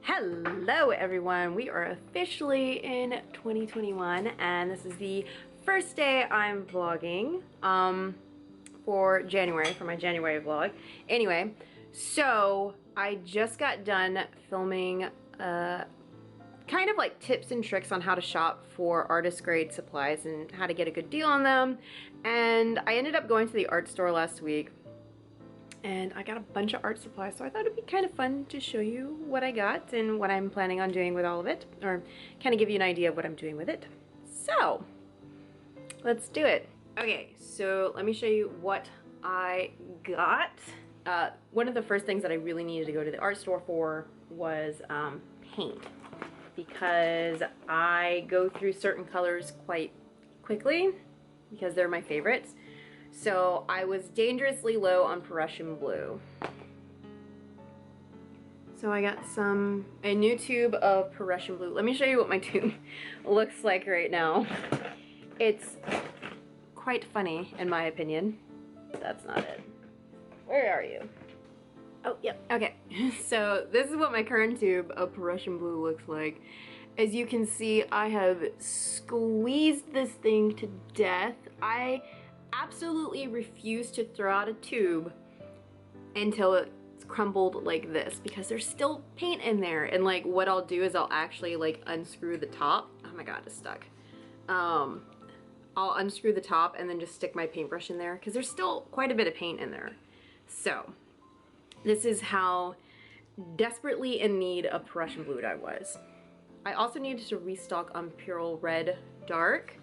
Hello everyone, we are officially in 2021 and this is the first day I'm vlogging for my January vlog. Anyway, so I just got done filming kind of like tips and tricks on how to shop for artist grade supplies and how to get a good deal on them, and I ended up going to the art store last week and I got a bunch of art supplies, so I thought it'd be kind of fun to show you what I got and what I'm planning on doing with all of it, or kind of give you an idea of what I'm doing with it. So, let's do it. Okay, so let me show you what I got. One of the first things that I really needed to go to the art store for was paint, because I go through certain colors quite quickly because they're my favorites. So I was dangerously low on Prussian blue. So I got a new tube of Prussian blue. Let me show you what my tube looks like right now. It's quite funny in my opinion. That's not it. Where are you? Oh, yep, okay. So this is what my current tube of Prussian blue looks like. As you can see, I have squeezed this thing to death. I absolutely refuse to throw out a tube until it's crumbled like this, because there's still paint in there, and like what I'll do is I'll actually like unscrew the top. Oh my god, it's stuck. I'll unscrew the top and then just stick my paintbrush in there because there's still quite a bit of paint in there. So this is how desperately in need of Prussian blue I was. I also needed to restock on Pure Red Dark.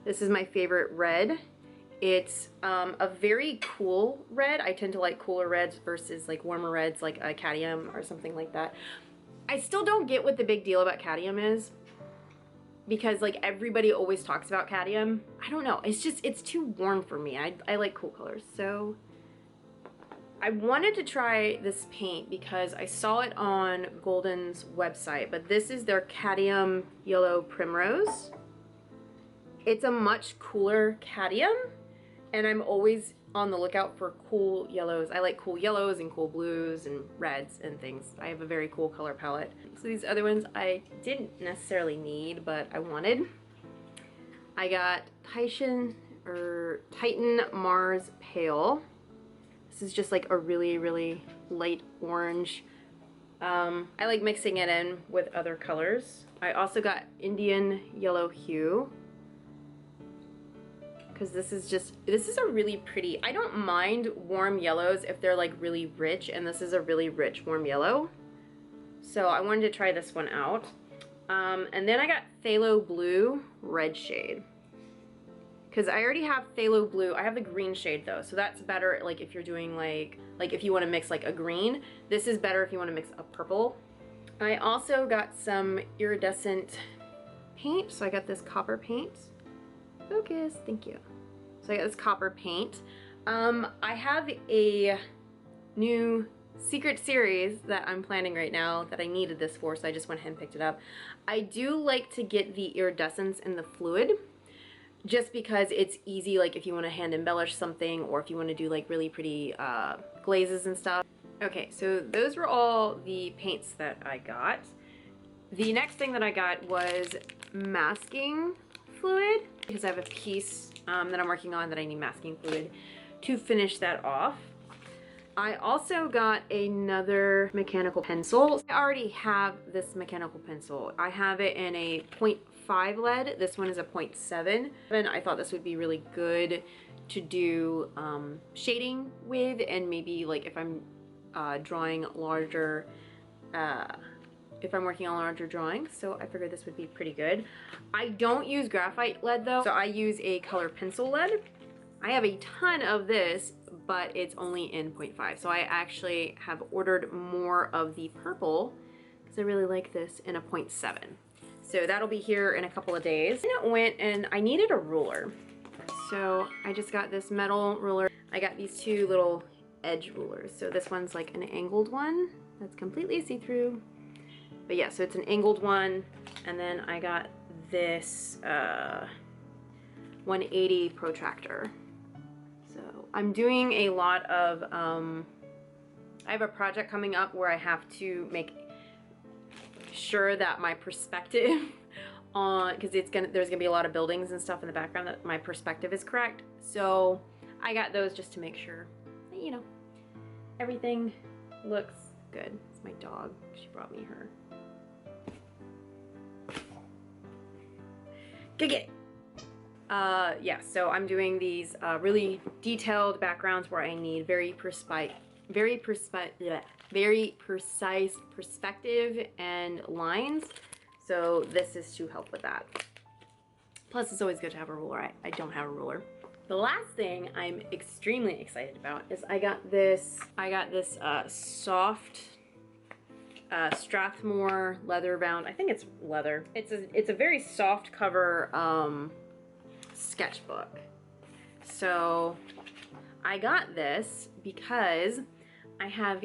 This is my favorite red. It's a very cool red. I tend to like cooler reds versus like warmer reds like a Cadium or something like that. I still don't get what the big deal about Cadium is, because like everybody always talks about Cadium. I don't know, it's too warm for me. I like cool colors. So I wanted to try this paint because I saw it on Golden's website, but this is their Cadium Yellow Primrose. It's a much cooler Cadium, and I'm always on the lookout for cool yellows. I like cool yellows and cool blues and reds and things. I have a very cool color palette. So these other ones I didn't necessarily need, but I wanted. I got Titan Mars Pale. This is just like a really, really light orange. I like mixing it in with other colors. I also got Indian Yellow Hue, because this is a really pretty, I don't mind warm yellows if they're like really rich, and this is a really rich warm yellow. So I wanted to try this one out. And then I got Phthalo Blue Red shade, because I already have Phthalo Blue. I have the green shade though, so that's better like if you're doing like if you want to mix like a green. This is better if you want to mix a purple. I also got some Iridescent Paint, so I got this copper paint. Focus, thank you. So I got this copper paint. I have a new secret series that I'm planning right now that I needed this for, so I just went ahead and picked it up. I do like to get the iridescence in the fluid, just because it's easy, like if you want to hand embellish something, or if you want to do like really pretty glazes and stuff. Okay, so those were all the paints that I got. The next thing that I got was masking fluid, because I have a piece that I'm working on that I need masking fluid to finish that off. I also got another mechanical pencil. I already have this mechanical pencil. I have it in a 0.5 lead. This one is a 0.7. And I thought this would be really good to do shading with, and maybe like if I'm drawing larger, if I'm working on larger drawings, so I figured this would be pretty good. I don't use graphite lead though, so I use a color pencil lead. I have a ton of this, but it's only in 0.5, so I actually have ordered more of the purple because I really like this in a 0.7. So that'll be here in a couple of days. Then it went and I needed a ruler, so I just got this metal ruler. I got these two little edge rulers. So this one's like an angled one that's completely see-through. But yeah, so it's an angled one, and then I got this 180 protractor. So I'm doing a lot of I have a project coming up where I have to make sure that my perspective on, because there's gonna be a lot of buildings and stuff in the background, that my perspective is correct. So I got those just to make sure that, you know, everything looks good. It's my dog. She brought me her. Go get it. Yeah, so I'm doing these really detailed backgrounds where I need very precise perspective and lines. So this is to help with that. Plus, it's always good to have a ruler. I don't have a ruler. The last thing I'm extremely excited about is I got this soft Strathmore leather bound. I think it's leather. It's a very soft cover sketchbook. So I got this because I have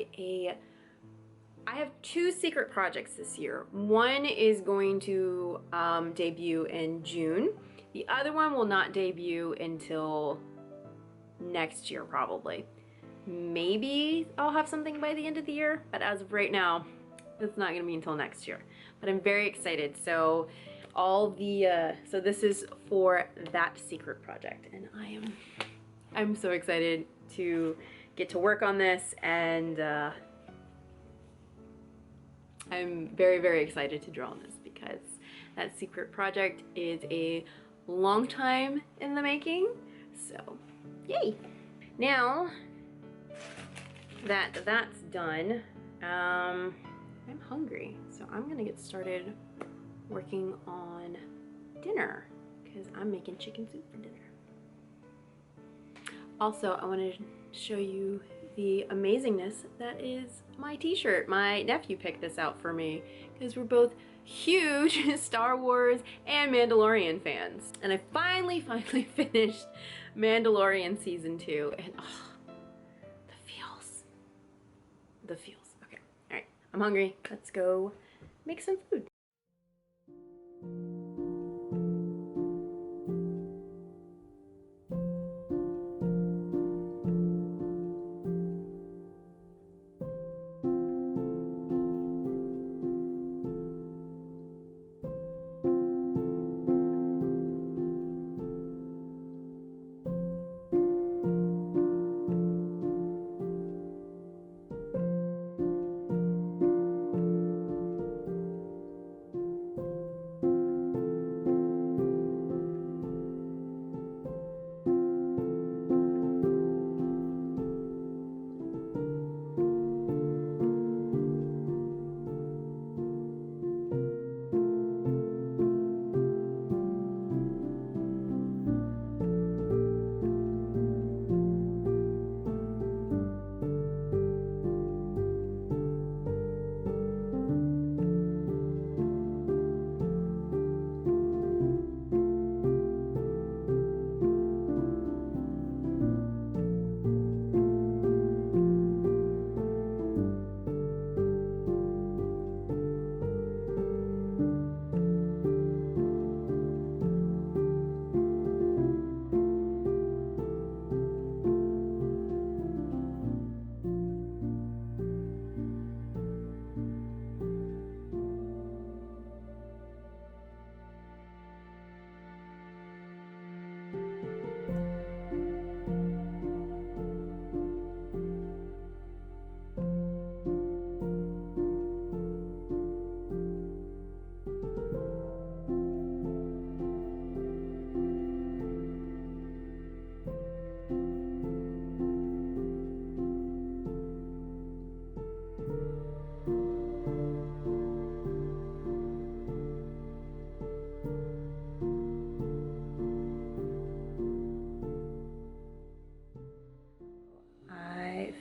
two secret projects this year. One is going to debut in June. The other one will not debut until next year, probably. Maybe I'll have something by the end of the year, but as of right now, it's not gonna be until next year. But I'm very excited. So so this is for that secret project, and I'm so excited to get to work on this, and I'm very, very excited to draw on this because that secret project is a long time in the making. So yay. Now that that's done, I'm hungry, so I'm gonna get started working on dinner because I'm making chicken soup for dinner. Also, I want to show you the amazingness that is my t-shirt. My nephew picked this out for me because we're both huge Star Wars and Mandalorian fans. And I finally finished Mandalorian season 2, and oh, the feels. Okay, all right, I'm hungry. Let's go make some food.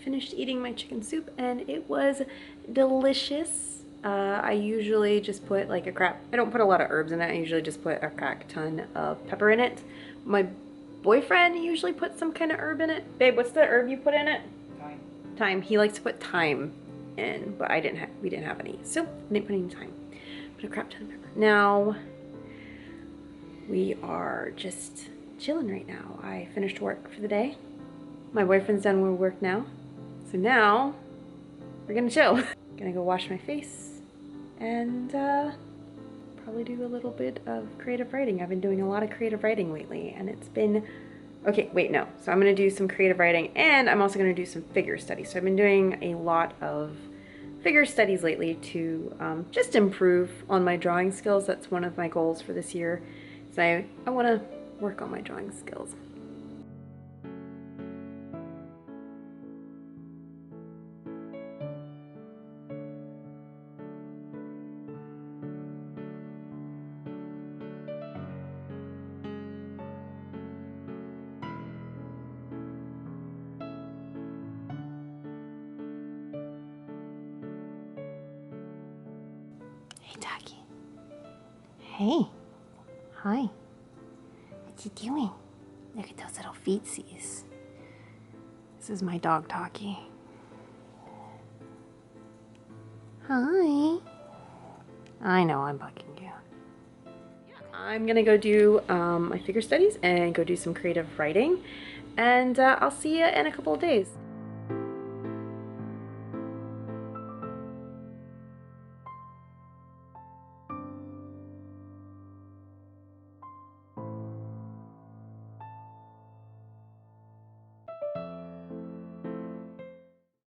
Finished eating my chicken soup and it was delicious. I usually just put like I don't put a lot of herbs in it. I usually just put a crack ton of pepper in it. My boyfriend usually puts some kind of herb in it. Babe, what's the herb you put in it? Thyme. Thyme. He likes to put thyme in, but we didn't have any. So I didn't put any thyme. Put a crap ton of pepper. Now we are just chilling right now. I finished work for the day. My boyfriend's done with work now. So now we're gonna chill. Gonna go wash my face and probably do a little bit of creative writing. I've been doing a lot of creative writing lately, and it's been, okay, wait, no. So I'm gonna do some creative writing, and I'm also gonna do some figure studies. So I've been doing a lot of figure studies lately to just improve on my drawing skills. That's one of my goals for this year. So I wanna work on my drawing skills. Hey, Taki. Hey. Hi. What you doing? Look at those little feetsies. This is my dog, Taki. Hi. I know I'm bugging you. I'm gonna go do my figure studies and go do some creative writing, and I'll see you in a couple of days.